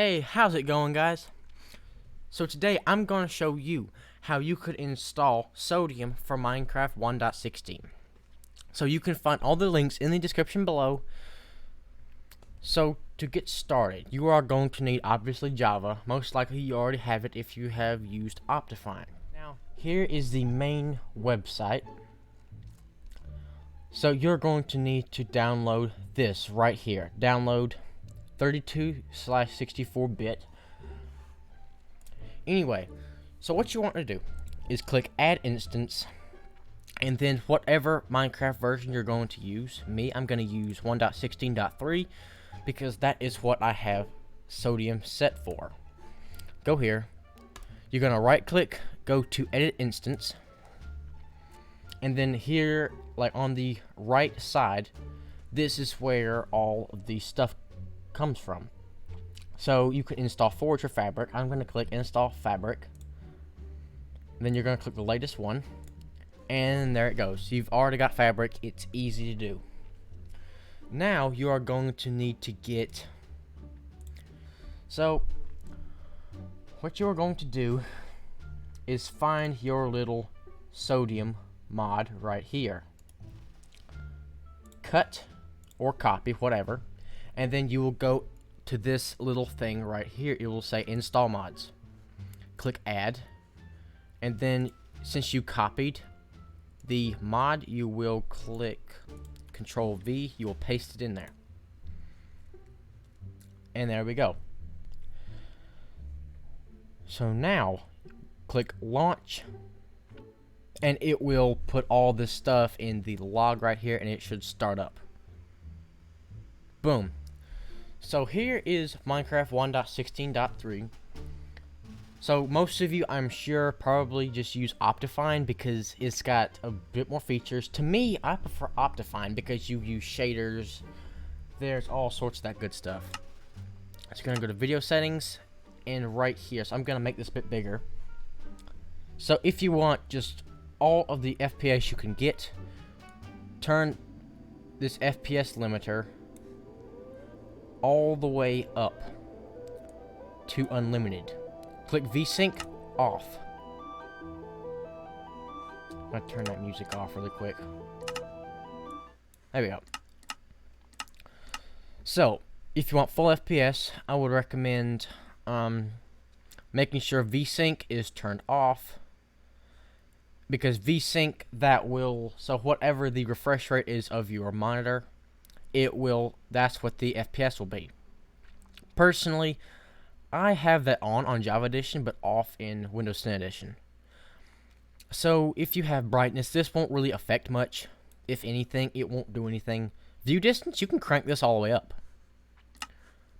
Hey, how's it going, guys? So today I'm going to show you how you could install Sodium for Minecraft 1.16. So you can find all the links in the description below. So to get started, you are going to need obviously Java. Most likely you already have it if you have used Optifine. Now, here is the main website. So you're going to need to download this right here. Download 32/64-bit. Anyway, so what you want to do is click add instance, and then whatever Minecraft version you're going to use. I'm going to use 1.16.3 because that is what I have Sodium set for. Go here. You're going to right click, go to edit instance, and then here, like on the right side, this is where all of the stuff comes from. So you can install Forge or Fabric. I'm going to click install Fabric. Then you're going to click the latest one. And there it goes. You've already got Fabric. It's easy to do. Now you are going to need to get... So what you're going to do is find your little Sodium mod right here. Cut or copy, whatever. And then you will go to this little thing right here. It will say install mods. Click add, and then since you copied the mod, you will click Control V. You will paste it in there, and there we go. So now click launch, and it will put all this stuff in the log right here, and it should start up. Boom. So here is Minecraft 1.16.3. So most of you, I'm sure, probably just use Optifine because it's got a bit more features. To me, I prefer Optifine because you use shaders. There's all sorts of that good stuff. So you're going to go to video settings and right here. So I'm going to make this a bit bigger. So if you want just all of the FPS you can get, turn this FPS limiter all the way up to unlimited. Click VSync off. I'm gonna turn that music off really quick. There we go. So, if you want full FPS, I would recommend making sure VSync is turned off, because VSync, that will, so whatever the refresh rate is of your monitor, that's what the FPS will be. Personally, I have that on Java Edition, but off in Windows 10 Edition. So if you have brightness, this won't really affect much. If anything, it won't do anything. View distance, you can crank this all the way up,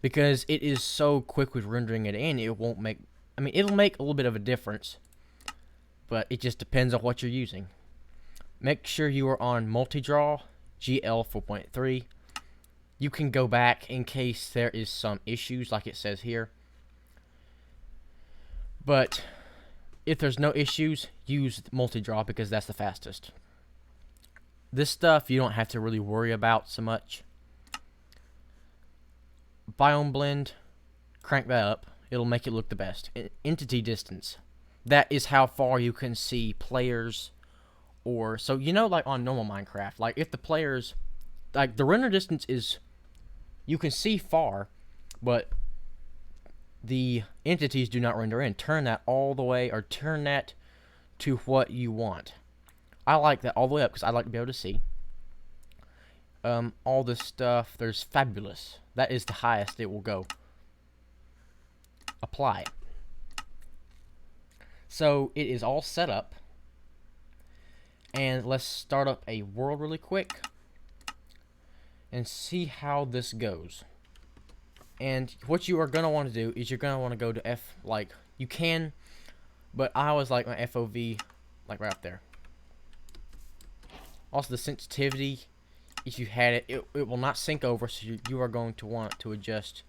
because it is so quick with rendering it in. It won't make, it'll make a little bit of a difference, but it just depends on what you're using. Make sure you are on multi-draw, GL 4.3. You can go back in case there is some issues, like it says here. But if there's no issues, use multi-draw because that's the fastest. This stuff you don't have to really worry about so much. Biome blend, crank that up. It'll make it look the best. Entity distance, that is how far you can see players. Or, so you know, like on normal Minecraft, like if the players, like the render distance is, you can see far, but the entities do not render in. Turn that all the way, or turn that to what you want. I like that all the way up because I like to be able to see. All this stuff, there's fabulous. That is the highest it will go. Apply. So it is all set up. And let's start up a world really quick and see how this goes. And what you are going to want to do is you're going to want to go to you can, but I always like my FOV, like right up there. Also the sensitivity, if you had it, it will not sync over, so you are going to want to adjust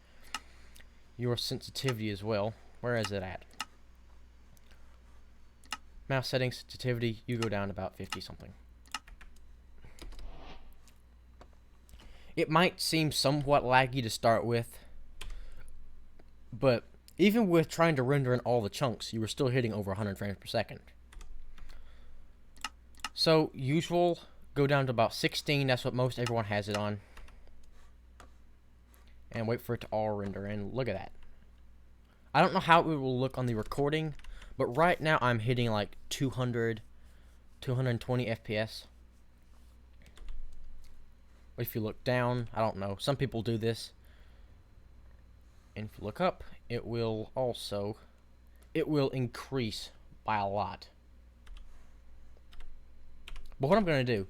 your sensitivity as well. Where is it at? Mouse settings, sensitivity, you go down about 50 something. It might seem somewhat laggy to start with, But even with trying to render in all the chunks, you were still hitting over 100 frames per second. So usual, go down to about 16. That's what most everyone has it on. And wait for it to all render in. Look at that. I don't know how it will look on the recording, but right now I'm hitting like 200, 220 FPS. If you look down, I don't know. Some people do this. And if you look up, it will increase by a lot. But what I'm going to do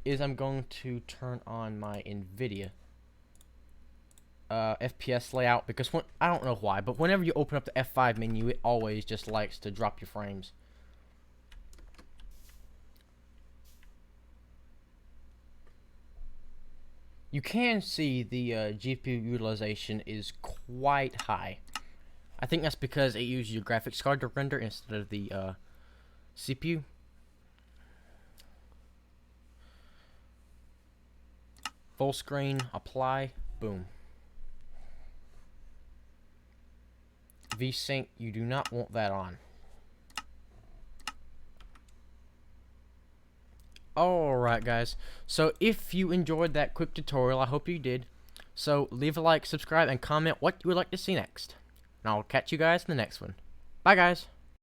is I'm going to turn on my NVIDIA FPS layout, because I don't know why, but whenever you open up the F5 menu, it always just likes to drop your frames. You can see the GPU utilization is quite high. I think that's because it uses your graphics card to render instead of the CPU. Full screen, apply, boom. VSync, you do not want that on. Alright guys, so if you enjoyed that quick tutorial, I hope you did. So leave a like, subscribe, and comment what you would like to see next. And I'll catch you guys in the next one. Bye guys!